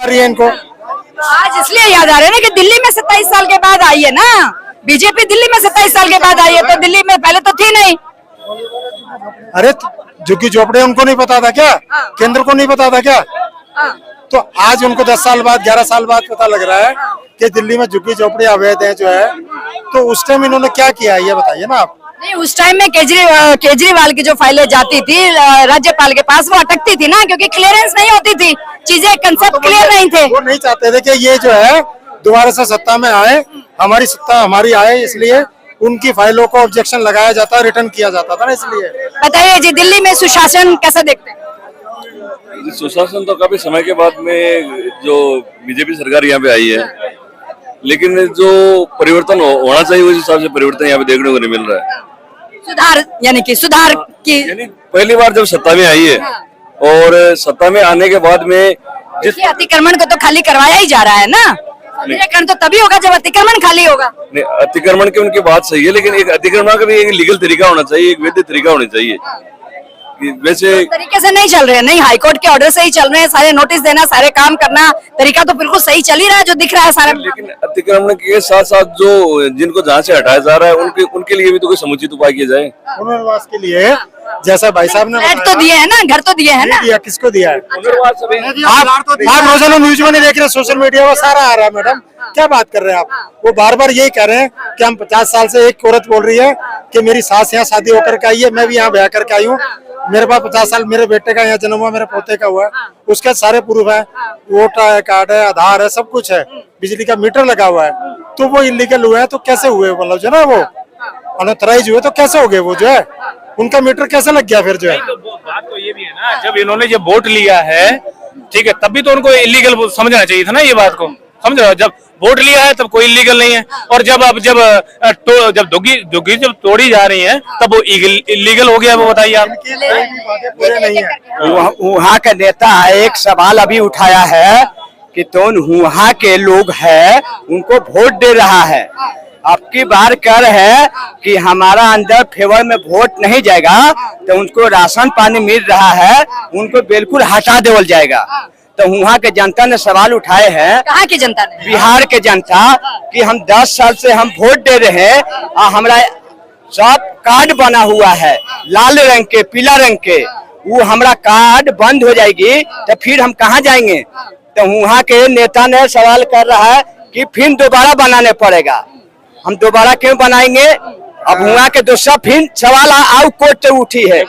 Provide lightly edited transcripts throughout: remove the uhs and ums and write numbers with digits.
रही है इनको। आज इसलिए याद आ रहा है ना कि दिल्ली में 27 साल के बाद आई है ना, बीजेपी दिल्ली में 27 साल के बाद आई है, तो दिल्ली में पहले तो थी नहीं। अरे झुग्गी झोपड़े उनको नहीं पता था क्या? केंद्र को नहीं पता था क्या? तो आज उनको 10 साल बाद 11 साल बाद पता लग रहा है कि दिल्ली में झुग्गी झोपड़ी अवैध है जो है। तो उस टाइम इन्होंने क्या किया ये बताइए ना आप। नहीं, उस टाइम में केजरीवाल की जो फाइलें जाती थी राज्यपाल के पास, वो अटकती थी ना, क्योंकि क्लियरेंस नहीं होती थी, चीजें कंसेप्ट क्लियर नहीं थे। वो नहीं चाहते थे कि ये जो है दोबारा से सत्ता में आए, हमारी सत्ता हमारी आए, इसलिए उनकी फाइलों को ऑब्जेक्शन लगाया जाता, रिटर्न किया जाता था ना, इसलिए। बताइए जी, दिल्ली में सुशासन कैसा देखते हैं? सुशासन तो काफी समय के बाद में जो बीजेपी सरकार यहाँ पे आई है, लेकिन जो परिवर्तन होना चाहिए उस हिसाब से परिवर्तन यहाँ पे देखने को नहीं मिल रहा है। सुधार यानी पहली बार जब सत्ता में आई है और सत्ता में आने के बाद में जिस अतिक्रमण को तो खाली करवाया ही जा रहा है ना। अतिक्रमण तो तभी होगा जब अतिक्रमण खाली होगा। अतिक्रमण की उनकी बात सही है, लेकिन एक अतिक्रमण का भी एक लीगल तरीका होना चाहिए, एक वैध तरीका होना चाहिए। वैसे तरीके से नहीं चल रहे हैं, नहीं हाईकोर्ट के ऑर्डर से ही चल रहे हैं, सारे नोटिस देना, सारे काम करना, तरीका तो बिल्कुल सही चल ही रहा है जो दिख रहा है सारा। लेकिन अतिक्रमण के साथ साथ जो जिनको जहाँ से हटाया जा रहा है उनके लिए भी तो कोई समुचित उपाय किया जाए। पुनर्वास के लिए जैसा भाई साहब ने तो दिए है ना, घर तो दिए है ना। दिया, किसको दिया है? आप रोजाना न्यूज में नहीं देख रहे, सोशल मीडिया में सारा आ रहा है। मैडम क्या बात कर रहे हैं आप? वो बार बार यही कह रहे हैं कि हम 50 साल से, एक औरत बोल रही है कि मेरी सास यहाँ शादी होकर के आई है, मैं भी यहाँ ब्याह करके आई हूँ, मेरे पास 50 साल, मेरे बेटे का यहाँ जन्म हुआ, मेरे पोते का हुआ है, उसके सारे प्रूफ है, वोटर कार्ड है, आधार है, सब कुछ है, बिजली का मीटर लगा हुआ है। तो वो इलीगल हुए हैं तो कैसे हुए? मतलब जो ना वो अनऑथराइज हुए तो कैसे हो गए? वो जो है उनका मीटर कैसे लग गया फिर जो है? तो बात तो ये भी है ना, जब इन्होंने जब वोट लिया है, ठीक है, तब भी तो उनको इलीगल समझना चाहिए था ना, ये बात को समझ रहे हो? जब वोट लिया है तब कोई इलीगल नहीं है, और जब दुग्गी जब तोड़ी जा रही है तब वो इलीगल हो गया। वो बताइए आप। वहाँ का नेता एक सवाल अभी उठाया है कि वहाँ के लोग हैं उनको वोट दे रहा है, अब की बार कर है कि हमारा अंदर फेवर में वोट नहीं जाएगा तो उनको राशन पानी मिल रहा है, उनको बिल्कुल हटा देवल जाएगा। तो वहाँ के जनता ने सवाल उठाए हैं। कहाँ की जनता ने? बिहार के जनता, कि हम 10 साल से हम वोट दे रहे हैं और हमारा सब कार्ड बना हुआ है लाल रंग के, पीला रंग के, वो हमारा कार्ड बंद हो जाएगी तो फिर हम कहाँ जाएंगे? तो वहाँ के नेता ने सवाल कर रहा है कि फिर दोबारा बनाने पड़ेगा। हम दोबारा क्यों बनाएंगे? अब वहाँ के दूसरा फिर सवाल आउ कोर्ट से उठी है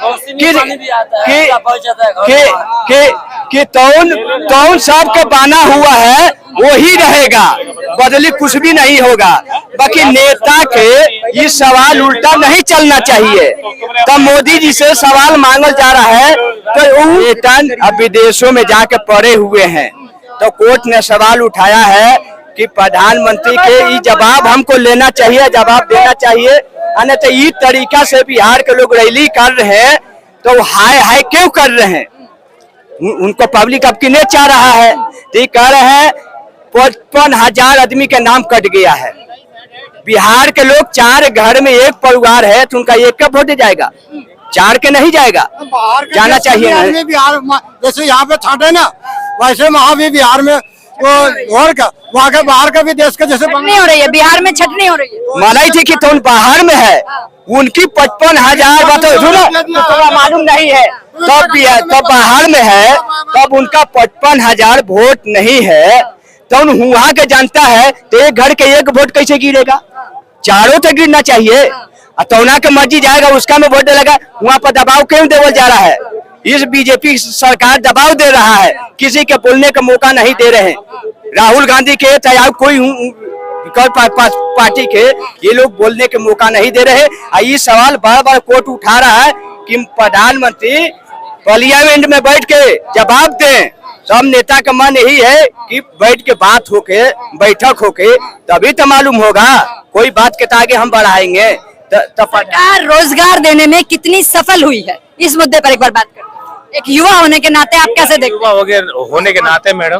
कि तौन सब के बना हुआ है वही रहेगा, बदली कुछ भी नहीं होगा। बाकी नेता के ये सवाल उल्टा नहीं चलना चाहिए। तो मोदी जी से सवाल मांगल जा रहा है तो वेतन अब विदेशों में जाके पड़े हुए हैं, तो कोर्ट ने सवाल उठाया है कि प्रधानमंत्री के ये जवाब हमको लेना चाहिए, जवाब देना चाहिए। तो इस तरीका से बिहार के लोग रैली कर रहे हैं तो हाय हाय क्यों कर रहे हैं? उनको पब्लिक अब किने चाह रहा है, तो कह रहे हैं 55,000 आदमी के नाम कट गया है। बिहार के लोग 4 घर में एक परिवार है तो उनका एक का वोट जाएगा, 4 के नहीं जाएगा, जाना चाहिए। बिहार जैसे यहाँ पे छाटे ना, वैसे वहाँ भी बिहार में और का वहाँ का बाहर का भी देश का जैसे नहीं हो रही है, बिहार में छटनी हो रही है। मलाई थी कि तो बाहर में है, उनकी 55,000 बात तो मालूम नहीं है, तब बाहर में है, तब उनका 55,000 वोट नहीं है, तो वहाँ के जनता है तो एक घर के एक वोट कैसे गिरेगा? चारों तो गिरना चाहिए। तो उनका के मर्जी जाएगा, उसका में वोट लगा, वहाँ पर दबाव क्यों देवल जा रहा है? इस बीजेपी सरकार दबाव दे रहा है, किसी के बोलने का मौका नहीं दे रहे हैं। राहुल गांधी के चाहे कोई पार्टी के ये लोग बोलने के मौका नहीं दे रहे। ये सवाल बार बार कोर्ट उठा रहा है कि प्रधानमंत्री पार्लियामेंट में बैठ के जवाब दें। सब नेता का मन यही है कि बैठ के बात होके, बैठक होके, तभी तो मालूम होगा कोई बात के आगे हम बढ़ाएंगे। सरकार रोजगार देने में कितनी सफल हुई है, इस मुद्दे पर एक बार बात करें। एक युवा होने के नाते आप कैसे देखते हैं? युवा होने के नाते मैडम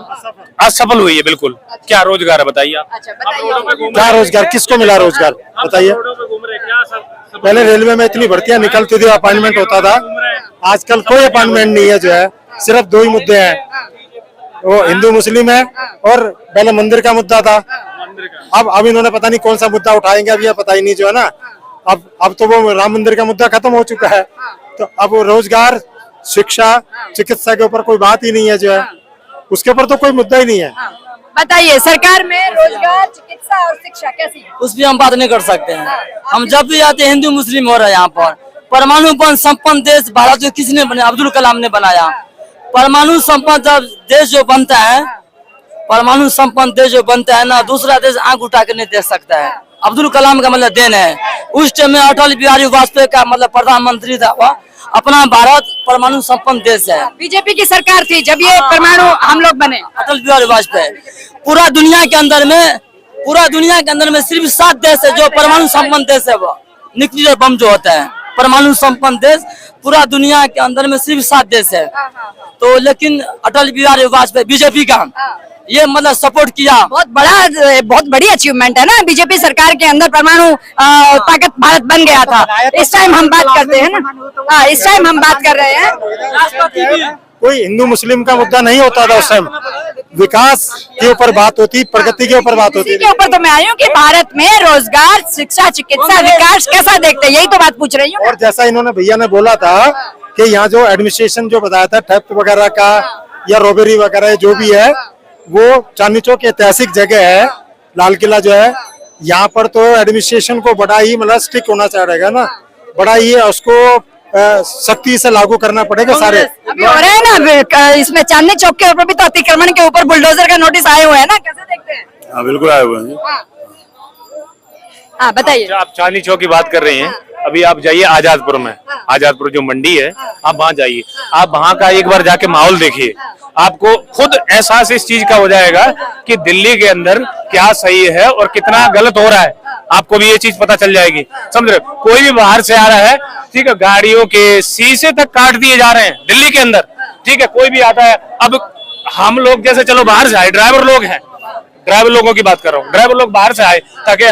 असफल हुई है बिल्कुल। क्या रोजगार है बताइए आप? क्या रोजगार, किसको मिला रोजगार बताइए? पहले रेलवे में इतनी भर्तियां निकलती थी, अपॉइंटमेंट होता था, आजकल कोई अपॉइंटमेंट नहीं है जो है, सिर्फ 2 ही मुद्दे हैं, वो हिंदू मुस्लिम है, और पहले मंदिर का मुद्दा था। अब इन्होंने पता नहीं कौन सा मुद्दा उठाएंगे, अब ये पता ही नहीं जो है ना। अब तो वो राम मंदिर का मुद्दा खत्म हो चुका है, तो अब वो रोजगार, शिक्षा, चिकित्सा के ऊपर कोई बात ही नहीं है जो है, उसके ऊपर तो कोई मुद्दा ही नहीं है। बताइए, सरकार में रोजगार, चिकित्सा और शिक्षा कैसी है? उस पर हम बात नहीं कर सकते हैं। हम जब भी आते हैं हिंदू मुस्लिम हो रहा है यहाँ पर। परमाणु बम संपन्न देश भारत जो किसने बनाया? अब्दुल कलाम ने बनाया। परमाणु संपन्न जब देश जो बनता है, परमाणु संपन्न देश जो बनता है ना, दूसरा देश आंख उठा के नहीं देख सकता है। अब्दुल कलाम का मतलब देन है। उस टाइम में अटल बिहारी वाजपेयी का मतलब प्रधानमंत्री था, वह अपना भारत परमाणु संपन्न देश है। बीजेपी की सरकार थी जब ये परमाणु हम लोग बने। अटल बिहारी वाजपेयी। पूरा दुनिया के अंदर में सिर्फ 7 देश है जो परमाणु संपन्न देश है। वो न्यूक्लियर बम जो होता है, परमाणु संपन्न देश पूरा दुनिया के अंदर में सिर्फ 7 देश है। तो लेकिन अटल बिहारी वाजपेयी बीजेपी का ये मतलब सपोर्ट किया। बहुत बड़ी अचीवमेंट है ना, बीजेपी सरकार के अंदर परमाणु ताकत भारत बन गया था। इस टाइम हम बात करते हैं ना, हाँ, इस टाइम हम बात कर रहे हैं। कोई हिंदू मुस्लिम का मुद्दा नहीं होता था उस टाइम, विकास के ऊपर बात होती, प्रगति के ऊपर बात होती। इसी के ऊपर तो मैं आई हूँ कि भारत में रोजगार, शिक्षा, चिकित्सा, विकास कैसा देखते हैं, यही तो बात पूछ रही हूँ। और जैसा इन्होंने भैया ने बोला था कि यहाँ जो एडमिनिस्ट्रेशन जो बताया था, थेफ्ट वगैरह का या रॉबरी वगैरह जो भी है, वो चांदनी चौक ऐतिहासिक जगह है, लाल किला जो है, यहाँ पर तो एडमिनिस्ट्रेशन को बड़ा ही मतलब स्ट्रिक्ट होना चाहिए ना, बड़ा ही उसको सख्ती से लागू करना पड़ेगा सारे। अभी हो रहा है ना, इसमें चांदनी चौक के ऊपर भी तो अतिक्रमण के ऊपर बुलडोजर का नोटिस आए हुए हैं ना, कैसे देखते हैं? हाँ बिल्कुल आए हुए हैं। हाँ बताइए। आप चांदनी चौक की बात कर रहे हैं, अभी आप जाइए आजादपुर में, आजादपुर जो मंडी है, आप वहाँ जाइए, आप वहाँ का एक बार जाके माहौल देखिए, आपको खुद एहसास इस चीज का हो जाएगा कि दिल्ली के अंदर क्या सही है और कितना गलत हो रहा है। आपको भी ये चीज पता चल जाएगी। समझ रहे, कोई भी बाहर से आ रहा है, ठीक है, गाड़ियों के शीशे तक काट दिए जा रहे हैं दिल्ली के अंदर, ठीक है, कोई भी आता है। अब हम लोग जैसे चलो बाहर से आए, ड्राइवर लोग हैं, ड्राइवर लोगों की बात कर रहा हूँ, ड्राइवर लोग बाहर से आए ताकि